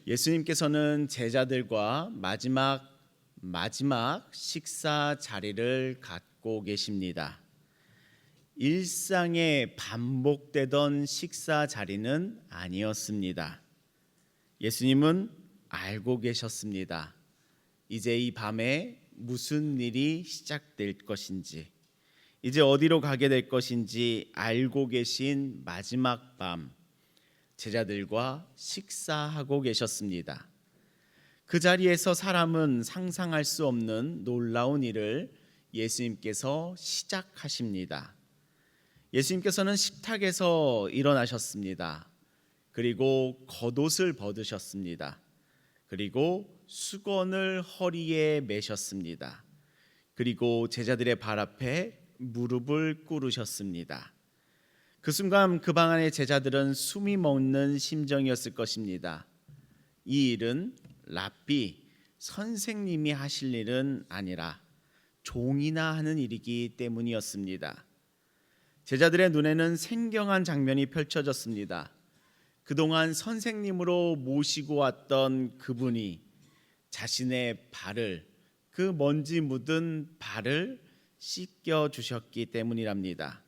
예수님께서는 제자들과 마지막 식사 자리를 갖고 계십니다. 일상에 반복되던 식사 자리는 아니었습니다. 예수님은 알고 계셨습니다. 이제 이 밤에 무슨 일이 시작될 것인지, 이제 어디로 가게 될 것인지 알고 계신 마지막 밤, 제자들과 식사하고 계셨습니다. 그 자리에서 사람은 상상할 수 없는 놀라운 일을 예수님께서 시작하십니다. 예수님께서는 식탁에서 일어나셨습니다. 그리고 겉옷을 벗으셨습니다. 그리고 수건을 허리에 매셨습니다. 그리고 제자들의 발 앞에 무릎을 꿇으셨습니다. 그 순간 그 방 안의 제자들은 숨이 멎는 심정이었을 것입니다. 이 일은 랍비, 선생님이 하실 일은 아니라 종이나 하는 일이기 때문이었습니다. 제자들의 눈에는 생경한 장면이 펼쳐졌습니다. 그동안 선생님으로 모시고 왔던 그분이 자신의 발을, 그 먼지 묻은 발을 씻겨 주셨기 때문이랍니다.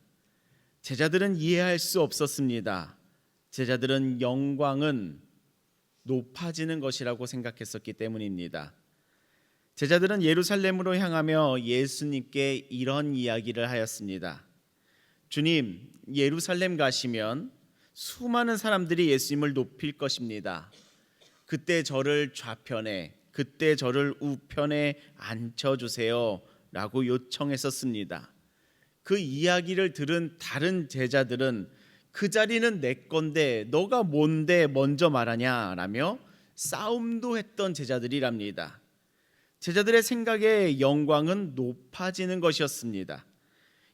제자들은 이해할 수 없었습니다. 제자들은 영광은 높아지는 것이라고 생각했었기 때문입니다. 제자들은 예루살렘으로 향하며 예수님께 이런 이야기를 하였습니다. 주님, 예루살렘 가시면 수많은 사람들이 예수님을 높일 것입니다. 그때 저를 좌편에, 그때 저를 우편에 앉혀주세요 라고 요청했었습니다. 그 이야기를 들은 다른 제자들은 그 자리는 내 건데 너가 뭔데 먼저 말하냐 라며 싸움도 했던 제자들이랍니다. 제자들의 생각에 영광은 높아지는 것이었습니다.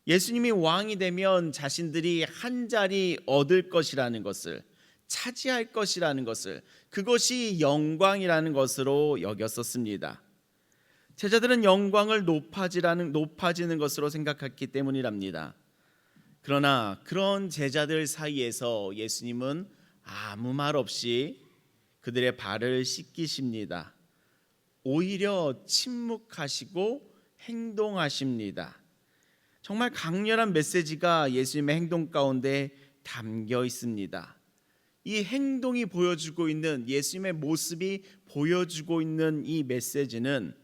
예수님이 왕이 되면 자신들이 한 자리 얻을 것이라는 것을, 차지할 것이라는 것을, 그것이 영광이라는 것으로 여겼었습니다. 제자들은 영광을 높아지는 것으로 생각했기 때문이랍니다. 그러나 그런 제자들 사이에서 예수님은 아무 말 없이 그들의 발을 씻기십니다. 오히려 침묵하시고 행동하십니다. 정말 강렬한 메시지가 예수님의 행동 가운데 담겨 있습니다. 이 행동이 보여주고 있는, 예수님의 모습이 보여주고 있는 이 메시지는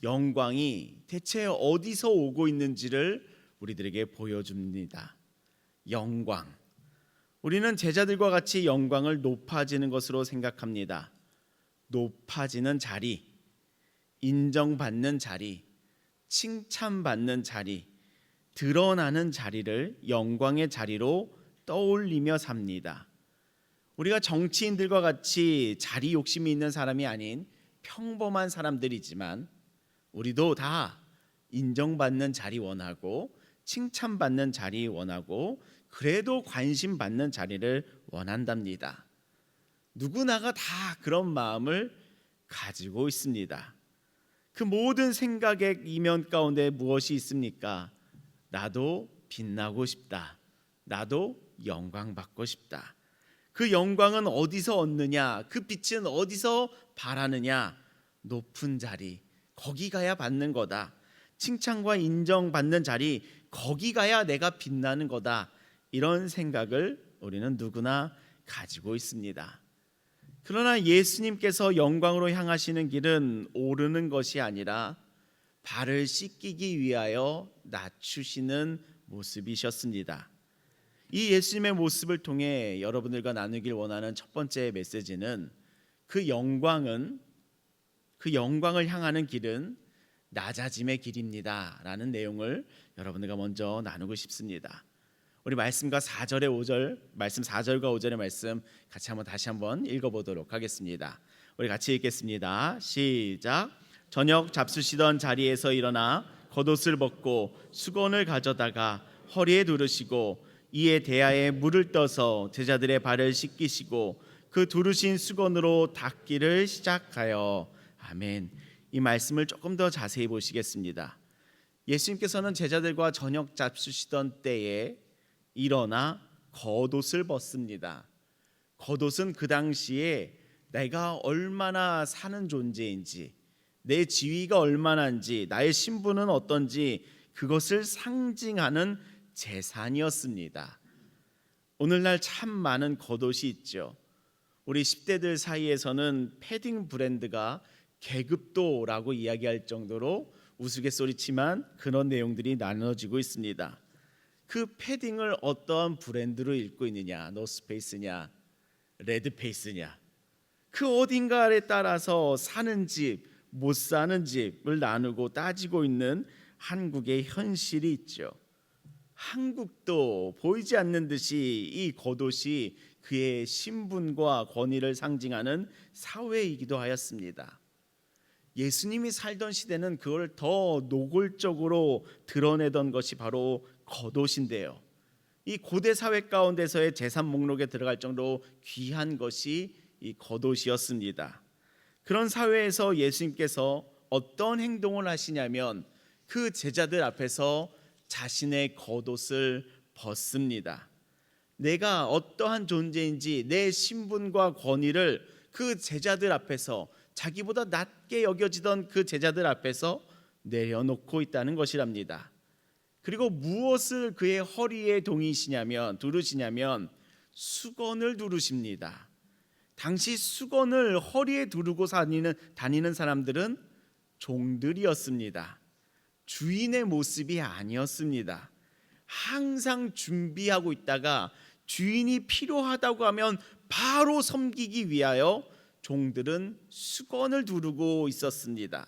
영광이 대체 어디서 오고 있는지를 우리들에게 보여줍니다. 영광. 우리는 제자들과 같이 영광을 높아지는 것으로 생각합니다. 높아지는 자리, 인정받는 자리, 칭찬받는 자리, 드러나는 자리를 영광의 자리로 떠올리며 삽니다. 우리가 정치인들과 같이 자리 욕심이 있는 사람이 아닌 평범한 사람들이지만 우리도 다 인정받는 자리 원하고 칭찬받는 자리 원하고 그래도 관심받는 자리를 원한답니다. 누구나가 다 그런 마음을 가지고 있습니다. 그 모든 생각의 이면 가운데 무엇이 있습니까? 나도 빛나고 싶다. 나도 영광 받고 싶다. 그 영광은 어디서 얻느냐? 그 빛은 어디서 발하느냐? 높은 자리, 거기 가야 받는 거다. 칭찬과 인정받는 자리, 거기 가야 내가 빛나는 거다. 이런 생각을 우리는 누구나 가지고 있습니다. 그러나 예수님께서 영광으로 향하시는 길은 오르는 것이 아니라 발을 씻기기 위하여 낮추시는 모습이셨습니다. 이 예수님의 모습을 통해 여러분들과 나누길 원하는 첫 번째 메시지는 그 영광을 향하는 길은 낮아짐의 길입니다 라는 내용을 여러분들과 먼저 나누고 싶습니다. 우리 말씀과 4절의 5절, 말씀 4절과 5절의 말씀 같이 다시 한번 읽어보도록 하겠습니다. 우리 같이 읽겠습니다. 시작. 저녁 잡수시던 자리에서 일어나 겉옷을 벗고 수건을 가져다가 허리에 두르시고 이에 대야에 물을 떠서 제자들의 발을 씻기시고 그 두르신 수건으로 닦기를 시작하여. 아멘. 이 말씀을 조금 더 자세히 보시겠습니다. 예수님께서는 제자들과 저녁 잡수시던 때에 일어나 겉옷을 벗습니다. 겉옷은 그 당시에 내가 얼마나 사는 존재인지, 내 지위가 얼마나인지, 나의 신분은 어떤지 그것을 상징하는 재산이었습니다. 오늘날 참 많은 겉옷이 있죠. 우리 10대들 사이에서는 패딩 브랜드가 계급도라고 이야기할 정도로 우스갯소리치만 그런 내용들이 나눠지고 있습니다. 그 패딩을 어떠한 브랜드로 입고 있느냐, 노스페이스냐, 레드페이스냐, 그 어딘가에 따라서 사는 집, 못 사는 집을 나누고 따지고 있는 한국의 현실이 있죠. 한국도 보이지 않는 듯이 이 겉옷이 그의 신분과 권위를 상징하는 사회이기도 하였습니다. 예수님이 살던 시대는 그걸 더 노골적으로 드러내던 것이 바로 겉옷인데요. 이 고대 사회 가운데서의 재산 목록에 들어갈 정도로 귀한 것이 이 겉옷이었습니다. 그런 사회에서 예수님께서 어떤 행동을 하시냐면 그 제자들 앞에서 자신의 겉옷을 벗습니다. 내가 어떠한 존재인지 내 신분과 권위를 그 제자들 앞에서, 자기보다 낮게 여겨지던 그 제자들 앞에서 내려놓고 있다는 것이랍니다. 그리고 무엇을 그의 허리에 두르시냐면 수건을 두르십니다. 당시 수건을 허리에 두르고 다니는 사람들은 종들이었습니다. 주인의 모습이 아니었습니다. 항상 준비하고 있다가 주인이 필요하다고 하면 바로 섬기기 위하여 종들은 수건을 두르고 있었습니다.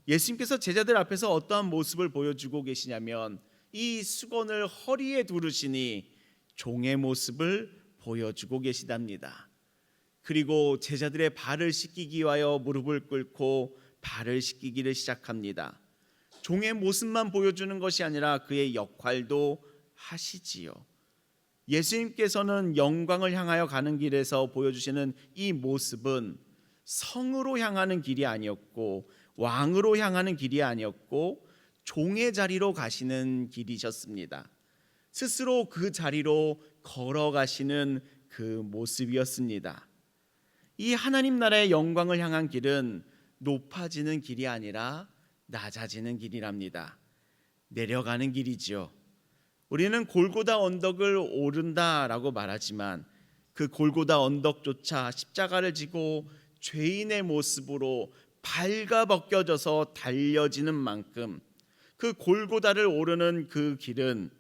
예수님께서 제자들 앞에서 어떠한 모습을 보여주고 계시냐면 이 수건을 허리에 두르시니 종의 모습을 보여주고 계시답니다. 그리고 제자들의 발을 씻기기 위하여 무릎을 꿇고 발을 씻기기를 시작합니다. 종의 모습만 보여주는 것이 아니라 그의 역할도 하시지요. 예수님께서는 영광을 향하여 가는 길에서 보여주시는 이 모습은 성으로 향하는 길이 아니었고 왕으로 향하는 길이 아니었고 종의 자리로 가시는 길이셨습니다. 스스로 그 자리로 걸어가시는 그 모습이었습니다. 이 하나님 나라의 영광을 향한 길은 높아지는 길이 아니라 낮아지는 길이랍니다. 내려가는 길이지요. 우리는 골고다 언덕을 오른다라고 말하지만 그 골고다 언덕조차 십자가를 지고 죄인의 모습으로 발가벗겨져서 달려지는 만큼 그 골고다를 오르는 그 길은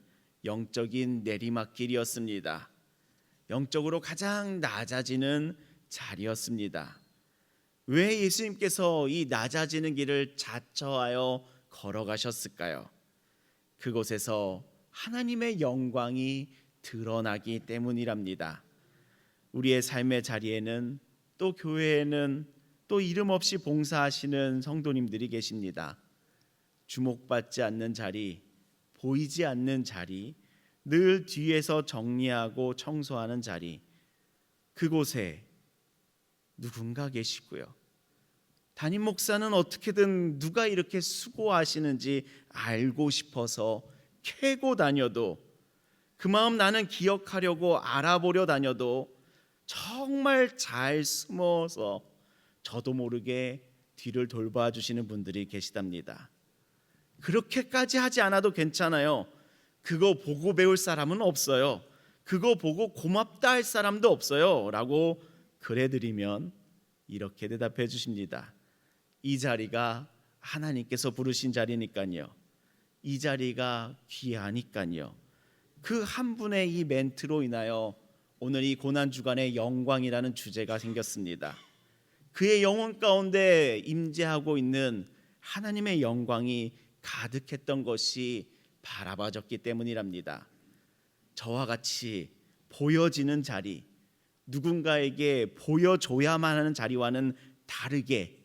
영적인 내리막길이었습니다. 영적으로 가장 낮아지는 자리였습니다. 왜 예수님께서 이 낮아지는 길을 자처하여 걸어가셨을까요? 그곳에서 하나님의 영광이 드러나기 때문이랍니다. 우리의 삶의 자리에는 또 교회에는 또 이름 없이 봉사하시는 성도님들이 계십니다. 주목받지 않는 자리, 보이지 않는 자리, 늘 뒤에서 정리하고 청소하는 자리, 그곳에 누군가 계시고요. 담임 목사는 어떻게든 누가 이렇게 수고하시는지 알고 싶어서 캐고 다녀도, 그 마음 나는 기억하려고 알아보려 다녀도 정말 잘 숨어서 저도 모르게 뒤를 돌봐주시는 분들이 계시답니다. 그렇게까지 하지 않아도 괜찮아요. 그거 보고 배울 사람은 없어요. 그거 보고 고맙다 할 사람도 없어요 라고 그래드리면 이렇게 대답해 주십니다. 이 자리가 하나님께서 부르신 자리니까요. 이 자리가 귀하니까요. 그 한 분의 이 멘트로 인하여 오늘 이 고난주간의 영광이라는 주제가 생겼습니다. 그의 영혼 가운데 임재하고 있는 하나님의 영광이 가득했던 것이 바라봐졌기 때문이랍니다. 저와 같이 보여지는 자리, 누군가에게 보여줘야만 하는 자리와는 다르게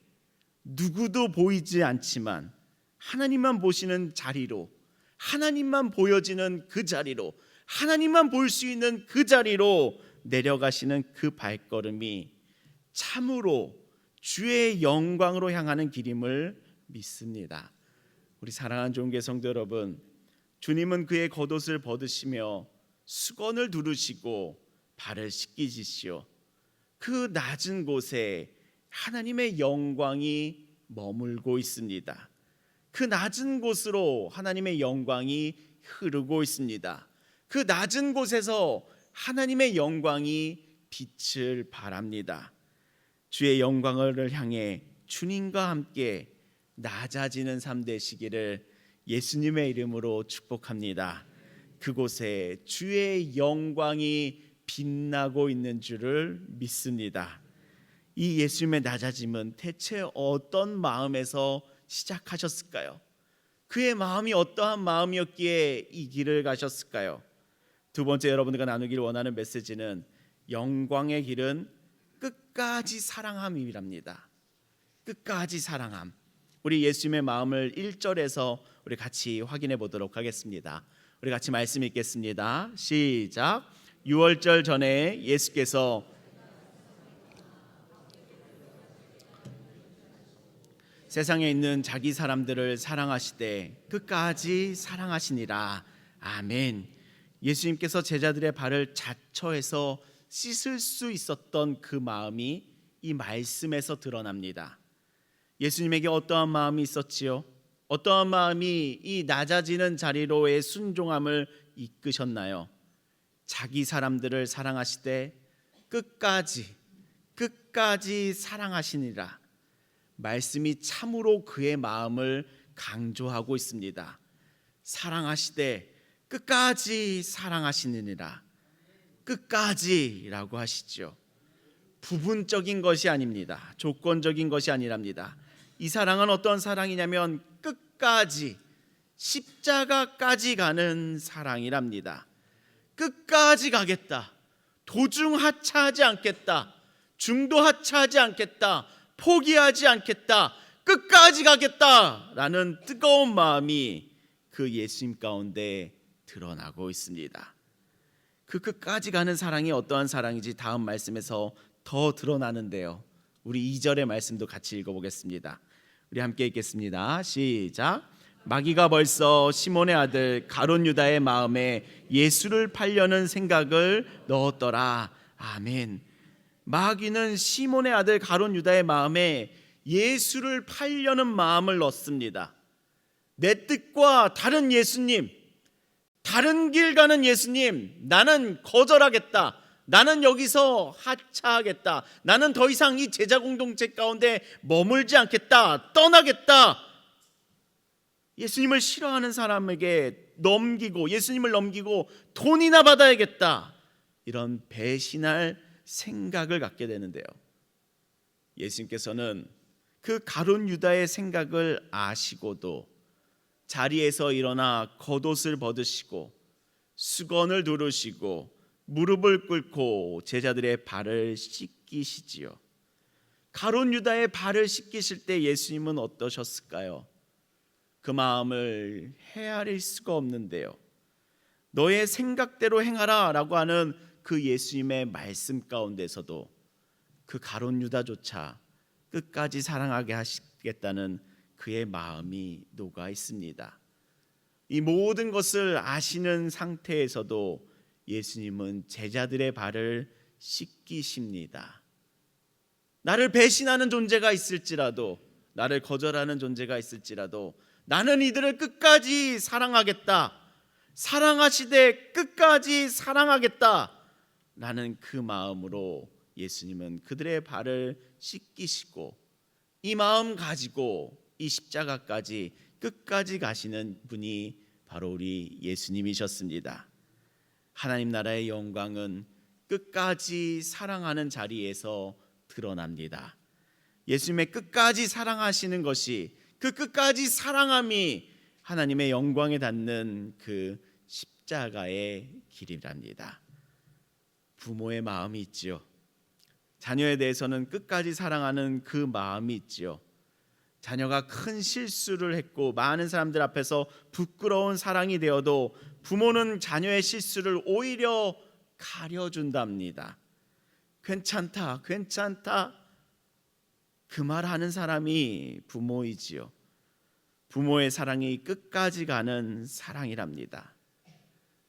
누구도 보이지 않지만 하나님만 보시는 자리로, 하나님만 보여지는 그 자리로, 하나님만 볼 수 있는 그 자리로 내려가시는 그 발걸음이 참으로 주의 영광으로 향하는 길임을 믿습니다. 우리 사랑하는 종교 성도 여러분, 주님은 그의 겉옷을 벗으시며 수건을 두르시고 발을 씻기시오. 그 낮은 곳에 하나님의 영광이 머물고 있습니다. 그 낮은 곳으로 하나님의 영광이 흐르고 있습니다. 그 낮은 곳에서 하나님의 영광이 빛을 발합니다. 주의 영광을 향해 주님과 함께 낮아지는 삶 되시기를 예수님의 이름으로 축복합니다. 그곳에 주의 영광이 빛나고 있는 줄을 믿습니다. 이 예수님의 낮아짐은 대체 어떤 마음에서 시작하셨을까요? 그의 마음이 어떠한 마음이었기에 이 길을 가셨을까요? 두 번째 여러분들과 나누길 원하는 메시지는 영광의 길은 끝까지 사랑함이랍니다. 끝까지 사랑함. 우리 예수님의 마음을 1절에서 우리 같이 확인해 보도록 하겠습니다. 우리 같이 말씀 읽겠습니다. 시작. 6월절 전에 예수께서 세상에 있는 자기 사람들을 사랑하시되 끝까지 사랑하시니라. 아멘. 예수님께서 제자들의 발을 자처해서 씻을 수 있었던 그 마음이 이 말씀에서 드러납니다. 예수님에게 어떠한 마음이 있었지요? 어떠한 마음이 이 낮아지는 자리로의 순종함을 이끄셨나요? 자기 사람들을 사랑하시되 끝까지 사랑하시니라. 말씀이 참으로 그의 마음을 강조하고 있습니다. 사랑하시되 끝까지 사랑하시느니라. 끝까지라고 하시죠. 부분적인 것이 아닙니다. 조건적인 것이 아니랍니다. 이 사랑은 어떤 사랑이냐면 끝까지, 십자가까지 가는 사랑이랍니다. 끝까지 가겠다. 도중 하차하지 않겠다. 중도 하차하지 않겠다. 포기하지 않겠다. 끝까지 가겠다라는 뜨거운 마음이 그 예수님 가운데 드러나고 있습니다. 그 끝까지 가는 사랑이 어떠한 사랑인지 다음 말씀에서 더 드러나는데요. 우리 2절의 말씀도 같이 읽어보겠습니다. 우리 함께 읽겠습니다. 시작. 마귀가 벌써 시몬의 아들 가룟 유다의 마음에 예수를 팔려는 생각을 넣었더라. 아멘. 마귀는 시몬의 아들 가룟 유다의 마음에 예수를 팔려는 마음을 넣습니다. 내 뜻과 다른 예수님, 다른 길 가는 예수님, 나는 거절하겠다. 나는 여기서 하차하겠다. 나는 더 이상 이 제자 공동체 가운데 머물지 않겠다. 떠나겠다. 예수님을 싫어하는 사람에게 예수님을 넘기고 돈이나 받아야겠다. 이런 배신할 생각을 갖게 되는데요. 예수님께서는 그 가룟 유다의 생각을 아시고도 자리에서 일어나 겉옷을 벗으시고 수건을 두르시고 무릎을 꿇고 제자들의 발을 씻기시지요. 가룟 유다의 발을 씻기실 때 예수님은 어떠셨을까요? 그 마음을 헤아릴 수가 없는데요. 너의 생각대로 행하라 라고 하는 그 예수님의 말씀 가운데서도 그 가룟 유다조차 끝까지 사랑하게 하시겠다는 그의 마음이 녹아 있습니다. 이 모든 것을 아시는 상태에서도 예수님은 제자들의 발을 씻기십니다. 나를 배신하는 존재가 있을지라도, 나를 거절하는 존재가 있을지라도 나는 이들을 끝까지 사랑하겠다. 사랑하시되 끝까지 사랑하겠다. 라는 그 마음으로 예수님은 그들의 발을 씻기시고 이 마음 가지고 이 십자가까지 끝까지 가시는 분이 바로 우리 예수님이셨습니다. 하나님 나라의 영광은 끝까지 사랑하는 자리에서 드러납니다. 예수님의 끝까지 사랑하시는 것이, 그 끝까지 사랑함이 하나님의 영광에 닿는 그 십자가의 길이랍니다. 부모의 마음이 있지요. 자녀에 대해서는 끝까지 사랑하는 그 마음이 있지요. 자녀가 큰 실수를 했고 많은 사람들 앞에서 부끄러운 사랑이 되어도 부모는 자녀의 실수를 오히려 가려준답니다. 괜찮다, 괜찮다. 그 말하는 사람이 부모이지요. 부모의 사랑이 끝까지 가는 사랑이랍니다.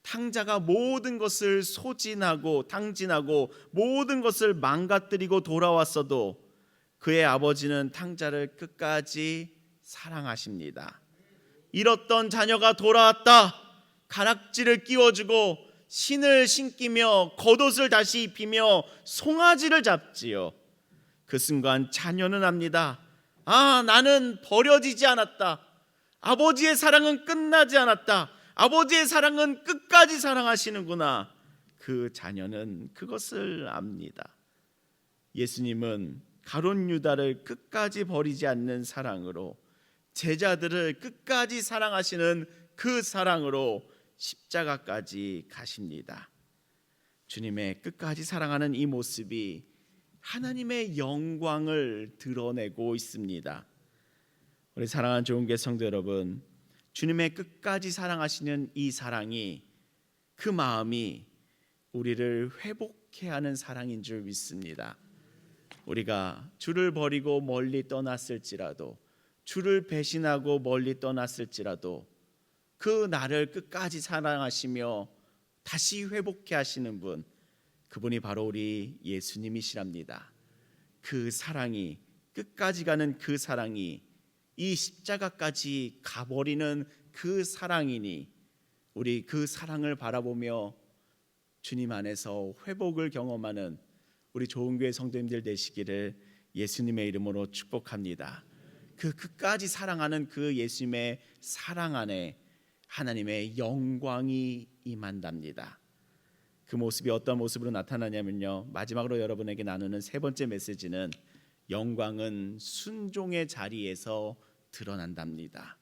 탕자가 모든 것을 소진하고 탕진하고 모든 것을 망가뜨리고 돌아왔어도 그의 아버지는 탕자를 끝까지 사랑하십니다. 잃었던 자녀가 돌아왔다. 가락지를 끼워주고 신을 신기며 겉옷을 다시 입히며 송아지를 잡지요. 그 순간 자녀는 압니다. 아, 나는 버려지지 않았다. 아버지의 사랑은 끝나지 않았다. 아버지의 사랑은 끝까지 사랑하시는구나. 그 자녀는 그것을 압니다. 예수님은 가룟 유다를 끝까지 버리지 않는 사랑으로, 제자들을 끝까지 사랑하시는 그 사랑으로 십자가까지 가십니다. 주님의 끝까지 사랑하는 이 모습이 하나님의 영광을 드러내고 있습니다. 우리 사랑하는 좋은교회 성도 여러분, 주님의 끝까지 사랑하시는 이 사랑이, 그 마음이 우리를 회복케 하는 사랑인 줄 믿습니다. 우리가 주를 버리고 멀리 떠났을지라도, 주를 배신하고 멀리 떠났을지라도 그 나를 끝까지 사랑하시며 다시 회복케 하시는 분, 그분이 바로 우리 예수님이시랍니다. 그 사랑이, 끝까지 가는 그 사랑이 이 십자가까지 가버리는 그 사랑이니, 우리 그 사랑을 바라보며 주님 안에서 회복을 경험하는 우리 좋은교회 성도님들 되시기를 예수님의 이름으로 축복합니다. 그 끝까지 사랑하는 그 예수님의 사랑 안에 하나님의 영광이 임한답니다. 그 모습이 어떤 모습으로 나타나냐면요, 마지막으로 여러분에게 나누는 세 번째 메시지는 영광은 순종의 자리에서 드러난답니다.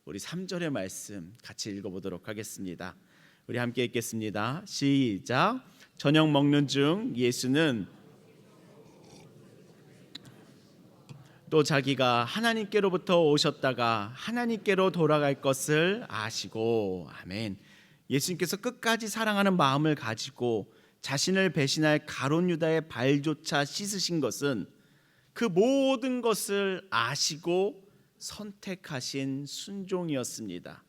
우리 3절의 말씀 같이 읽어보도록 하겠습니다. 우리 함께 읽겠습니다. 시작. 저녁 먹는 중 예수는 또 자기가 하나님께로부터 오셨다가 하나님께로 돌아갈 것을 아시고, 아멘. 예수님께서 끝까지 사랑하는 마음을 가지고 자신을 배신할 가룟 유다의 발조차 씻으신 것은 그 모든 것을 아시고 선택하신 순종이었습니다.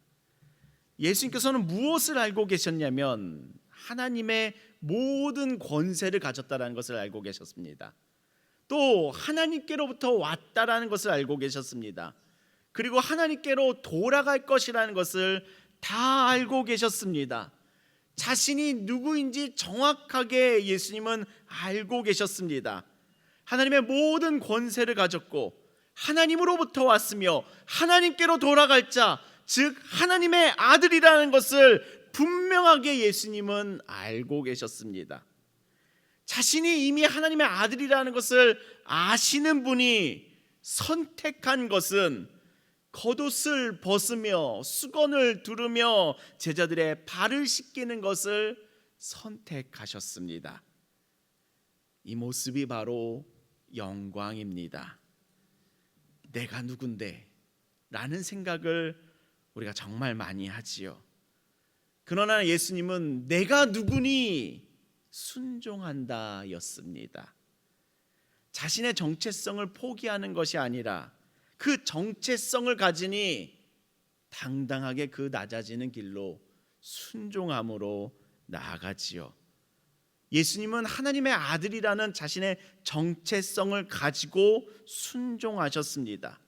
예수님께서는 무엇을 알고 계셨냐면 하나님의 모든 권세를 가졌다는 것을 알고 계셨습니다. 또 하나님께로부터 왔다라는 것을 알고 계셨습니다. 그리고 하나님께로 돌아갈 것이라는 것을 다 알고 계셨습니다. 자신이 누구인지 정확하게 예수님은 알고 계셨습니다. 하나님의 모든 권세를 가졌고 하나님으로부터 왔으며 하나님께로 돌아갈 자, 즉 하나님의 아들이라는 것을 분명하게 예수님은 알고 계셨습니다. 자신이 이미 하나님의 아들이라는 것을 아시는 분이 선택한 것은 겉옷을 벗으며 수건을 두르며 제자들의 발을 씻기는 것을 선택하셨습니다. 이 모습이 바로 영광입니다. 내가 누군데? 라는 생각을 우리가 정말 많이 하지요. 그러나 예수님은 내가 누구니 순종한다 였습니다. 자신의 정체성을 포기하는 것이 아니라 그 정체성을 가지니 당당하게 그 낮아지는 길로 순종함으로 나아가지요. 예수님은 하나님의 아들이라는 자신의 정체성을 가지고 순종하셨습니다.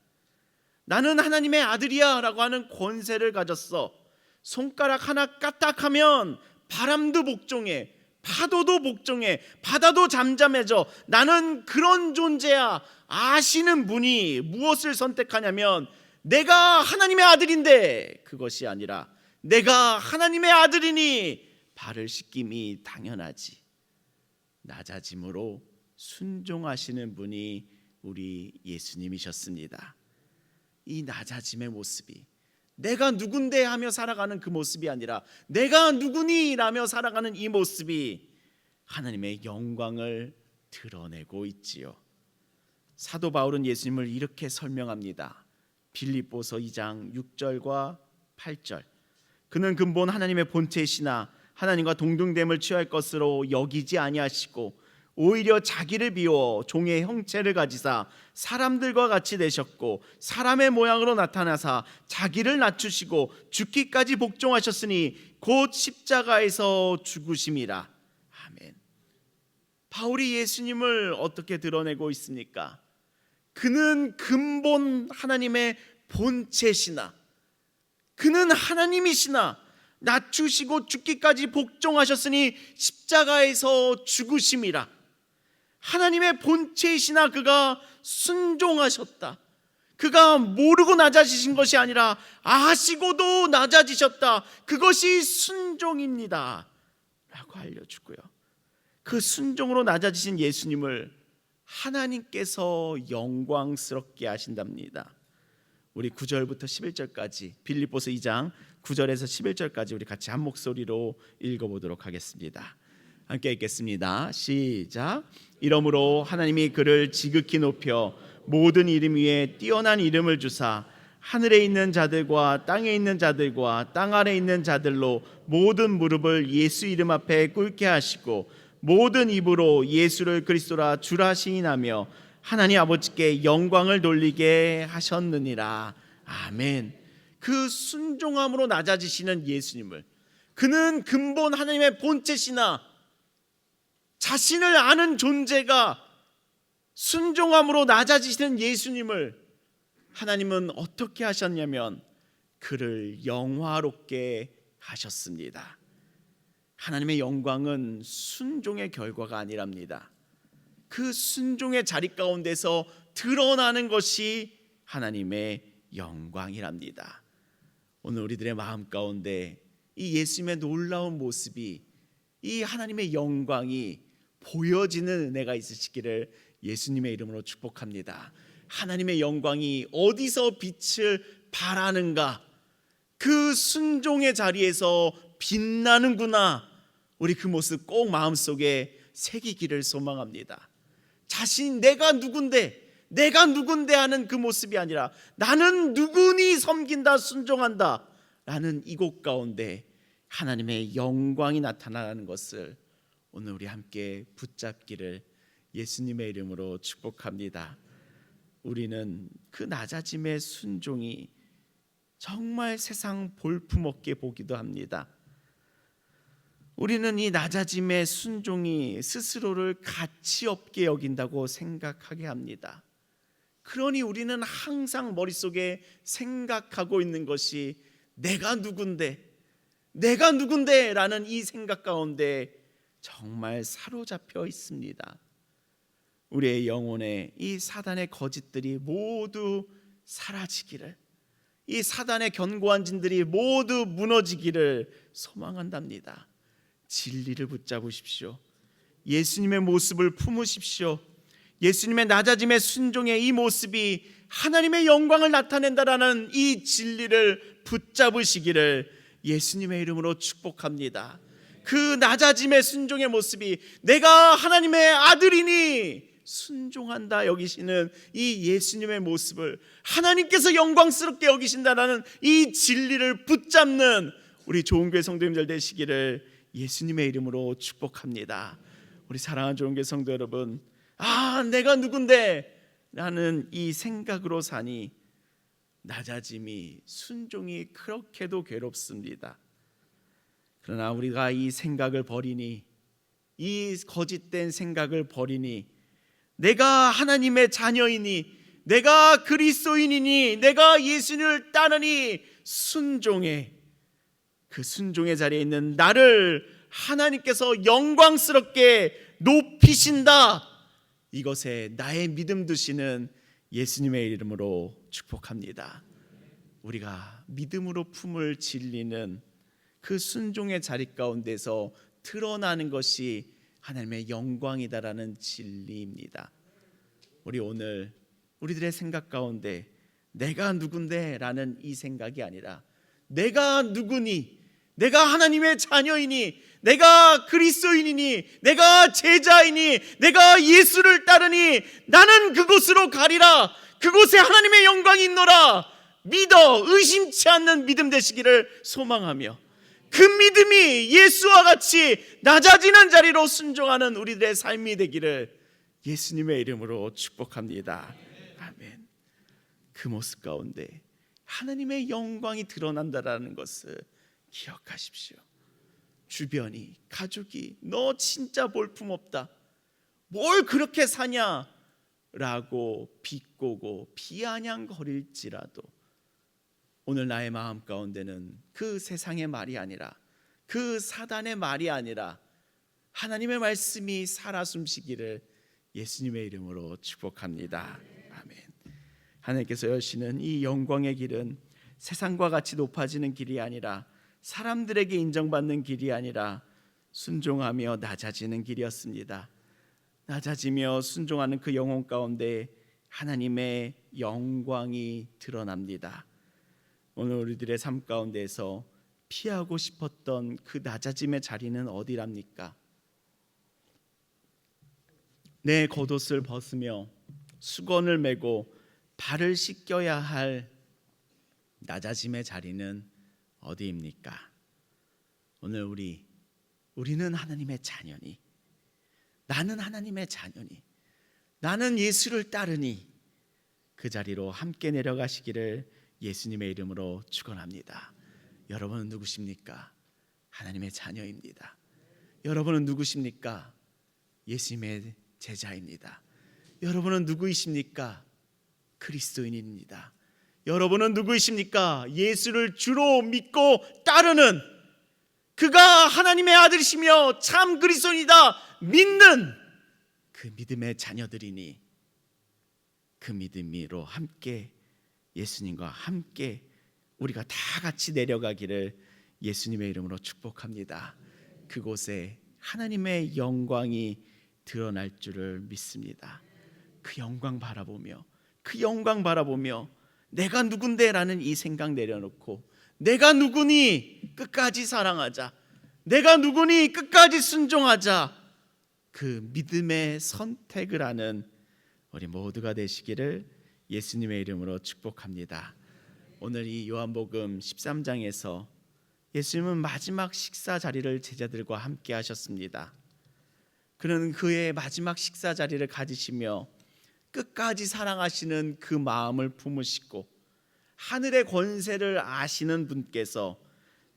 나는 하나님의 아들이야 라고 하는 권세를 가졌어. 손가락 하나 까딱하면 바람도 복종해, 파도도 복종해, 바다도 잠잠해져. 나는 그런 존재야 아시는 분이 무엇을 선택하냐면 내가 하나님의 아들인데, 그것이 아니라 내가 하나님의 아들이니 발을 씻김이 당연하지. 낮아짐으로 순종하시는 분이 우리 예수님이셨습니다. 이 낮아짐의 모습이 내가 누군데 하며 살아가는 그 모습이 아니라 내가 누구니 라며 살아가는 이 모습이 하나님의 영광을 드러내고 있지요. 사도 바울은 예수님을 이렇게 설명합니다. 빌립보서 2장 6절과 8절. 그는 근본 하나님의 본체이시나 하나님과 동등됨을 취할 것으로 여기지 아니하시고 오히려 자기를 비워 종의 형체를 가지사 사람들과 같이 되셨고 사람의 모양으로 나타나사 자기를 낮추시고 죽기까지 복종하셨으니 곧 십자가에서 죽으심이라. 아멘. 바울이 예수님을 어떻게 드러내고 있습니까? 그는 근본 하나님의 본체시나, 그는 하나님이시나 낮추시고 죽기까지 복종하셨으니 십자가에서 죽으심이라. 하나님의 본체이시나 그가 순종하셨다. 그가 모르고 낮아지신 것이 아니라 아시고도 낮아지셨다. 그것이 순종입니다 라고 알려주고요, 그 순종으로 낮아지신 예수님을 하나님께서 영광스럽게 하신답니다. 우리 9절부터 11절까지, 빌립보서 2장 9절에서 11절까지 우리 같이 한 목소리로 읽어보도록 하겠습니다. 함께 읽겠습니다. 시작. 이러므로 하나님이 그를 지극히 높여 모든 이름 위에 뛰어난 이름을 주사 하늘에 있는 자들과 땅에 있는 자들과 땅 아래 있는 자들로 모든 무릎을 예수 이름 앞에 꿇게 하시고 모든 입으로 예수를 그리스도라 주라 시인하며 하나님 아버지께 영광을 돌리게 하셨느니라. 아멘. 그 순종함으로 낮아지시는 예수님을, 그는 근본 하나님의 본체시나 자신을 아는 존재가 순종함으로 낮아지시는 예수님을 하나님은 어떻게 하셨냐면 그를 영화롭게 하셨습니다. 하나님의 영광은 순종의 결과가 아니랍니다. 그 순종의 자리 가운데서 드러나는 것이 하나님의 영광이랍니다. 오늘 우리들의 마음 가운데 이 예수님의 놀라운 모습이, 이 하나님의 영광이 보여지는 은혜가 있으시기를 예수님의 이름으로 축복합니다. 하나님의 영광이 어디서 빛을 발하는가, 그 순종의 자리에서 빛나는구나, 우리 그 모습 꼭 마음속에 새기기를 소망합니다. 자신 내가 누군데 하는 그 모습이 아니라 나는 누구니 섬긴다, 순종한다 라는 이곳 가운데 하나님의 영광이 나타나는 것을 오늘 우리 함께 붙잡기를 예수님의 이름으로 축복합니다. 우리는 그 낮아짐의 순종이 정말 세상 볼품없게 보기도 합니다. 우리는 이 낮아짐의 순종이 스스로를 가치 없게 여긴다고 생각하게 합니다. 그러니 우리는 항상 머릿속에 생각하고 있는 것이 내가 누군데 라는 이 생각 가운데 정말 사로잡혀 있습니다. 우리의 영혼에 이 사단의 거짓들이 모두 사라지기를, 이 사단의 견고한 진들이 모두 무너지기를 소망한답니다. 진리를 붙잡으십시오. 예수님의 모습을 품으십시오. 예수님의 낮아짐의 순종의 이 모습이 하나님의 영광을 나타낸다라는 이 진리를 붙잡으시기를 예수님의 이름으로 축복합니다. 그 낮아짐의 순종의 모습이 내가 하나님의 아들이니 순종한다 여기시는 이 예수님의 모습을 하나님께서 영광스럽게 여기신다라는 이 진리를 붙잡는 우리 좋은교회 성도님들 되시기를 예수님의 이름으로 축복합니다. 우리 사랑하는 좋은교회 성도 여러분, 내가 누군데 라는 이 생각으로 사니 낮아짐이, 순종이 그렇게도 괴롭습니다. 그러나 우리가 이 생각을 버리니, 이 거짓된 생각을 버리니, 내가 하나님의 자녀이니, 내가 그리스도인이니, 내가 예수님을 따르니 순종해, 그 순종의 자리에 있는 나를 하나님께서 영광스럽게 높이신다, 이것에 나의 믿음 두시는 예수님의 이름으로 축복합니다. 우리가 믿음으로 품을 진리는 그 순종의 자리 가운데서 드러나는 것이 하나님의 영광이다라는 진리입니다. 우리 오늘 우리들의 생각 가운데 내가 누군데 라는 이 생각이 아니라 내가 누구니, 내가 하나님의 자녀이니, 내가 그리스도인이니, 내가 제자이니, 내가 예수를 따르니 나는 그곳으로 가리라, 그곳에 하나님의 영광이 있노라 믿어 의심치 않는 믿음 되시기를 소망하며, 그 믿음이 예수와 같이 낮아지는 자리로 순종하는 우리들의 삶이 되기를 예수님의 이름으로 축복합니다. 아멘. 그 모습 가운데 하나님의 영광이 드러난다라는 것을 기억하십시오. 주변이, 가족이 너 진짜 볼품없다, 뭘 그렇게 사냐 라고 비꼬고 비아냥거릴지라도 오늘 나의 마음 가운데는 그 세상의 말이 아니라, 그 사단의 말이 아니라 하나님의 말씀이 살아 숨쉬기를 예수님의 이름으로 축복합니다. 아멘. 하나님께서 여시는 이 영광의 길은 세상과 같이 높아지는 길이 아니라, 사람들에게 인정받는 길이 아니라 순종하며 낮아지는 길이었습니다. 낮아지며 순종하는 그 영혼 가운데 하나님의 영광이 드러납니다. 오늘 우리들의 삶 가운데에서 피하고 싶었던 그 낮아짐의 자리는 어디랍니까? 내 겉옷을 벗으며 수건을 메고 발을 씻겨야 할 낮아짐의 자리는 어디입니까? 오늘 우리는 하나님의 자녀니, 나는 하나님의 자녀니, 나는 예수를 따르니 그 자리로 함께 내려가시기를 예수님의 이름으로 축원합니다. 여러분은 누구십니까? 하나님의 자녀입니다. 여러분은 누구십니까? 예수님의 제자입니다. 여러분은 누구이십니까? 그리스도인입니다. 여러분은 누구이십니까? 예수를 주로 믿고 따르는, 그가 하나님의 아들이시며 참 그리스도인이다 믿는 그 믿음의 자녀들이니, 그 믿음으로 함께 예수님과 함께 우리가 다 같이 내려가기를 예수님의 이름으로 축복합니다. 그곳에 하나님의 영광이 드러날 줄을 믿습니다. 그 영광 바라보며, 그 영광 바라보며 내가 누군데라는 이 생각 내려놓고, 내가 누구니 끝까지 사랑하자, 내가 누구니 끝까지 순종하자, 그 믿음의 선택을 하는 우리 모두가 되시기를 예수님의 이름으로 축복합니다. 오늘 이 요한복음 13장에서 예수님은 마지막 식사 자리를 제자들과 함께 하셨습니다. 그는 그의 마지막 식사 자리를 가지시며 끝까지 사랑하시는 그 마음을 품으시고, 하늘의 권세를 아시는 분께서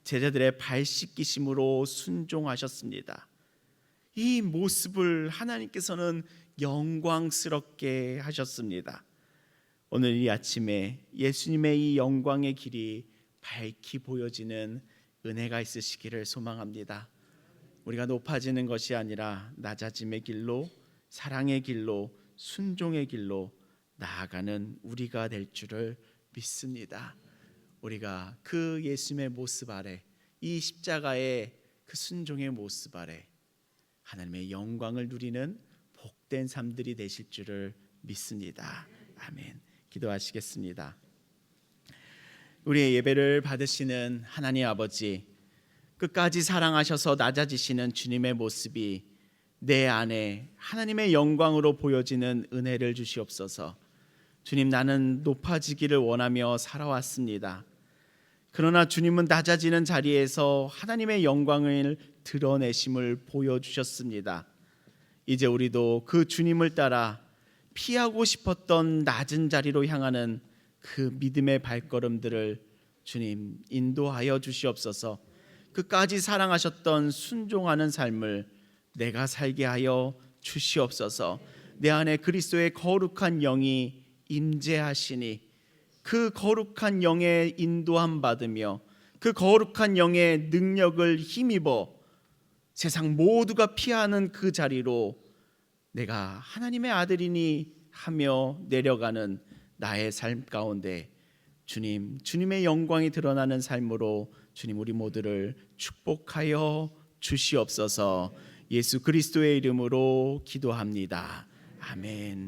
제자들의 발 씻기심으로 순종하셨습니다. 이 모습을 하나님께서는 영광스럽게 하셨습니다. 오늘 이 아침에 예수님의 이 영광의 길이 밝히 보여지는 은혜가 있으시기를 소망합니다. 우리가 높아지는 것이 아니라 낮아짐의 길로, 사랑의 길로, 순종의 길로 나아가는 우리가 될 줄을 믿습니다. 우리가 그 예수님의 모습 아래, 이 십자가의 그 순종의 모습 아래 하나님의 영광을 누리는 복된 삶들이 되실 줄을 믿습니다. 아멘. 기도하시겠습니다. 우리의 예배를 받으시는 하나님 아버지, 끝까지 사랑하셔서 낮아지시는 주님의 모습이 내 안에 하나님의 영광으로 보여지는 은혜를 주시옵소서. 주님, 나는 높아지기를 원하며 살아왔습니다. 그러나 주님은 낮아지는 자리에서 하나님의 영광을 드러내심을 보여주셨습니다. 이제 우리도 그 주님을 따라 피하고 싶었던 낮은 자리로 향하는 그 믿음의 발걸음들을 주님 인도하여 주시옵소서. 끝까지 사랑하셨던 순종하는 삶을 내가 살게 하여 주시옵소서. 내 안에 그리스도의 거룩한 영이 임재하시니 그 거룩한 영의 인도함 받으며 그 거룩한 영의 능력을 힘입어 세상 모두가 피하는 그 자리로 내가 하나님의 아들이니 하며 내려가는 나의 삶 가운데 주님의 영광이 드러나는 삶으로 주님 우리 모두를 축복하여 주시옵소서. 예수 그리스도의 이름으로 기도합니다. 아멘.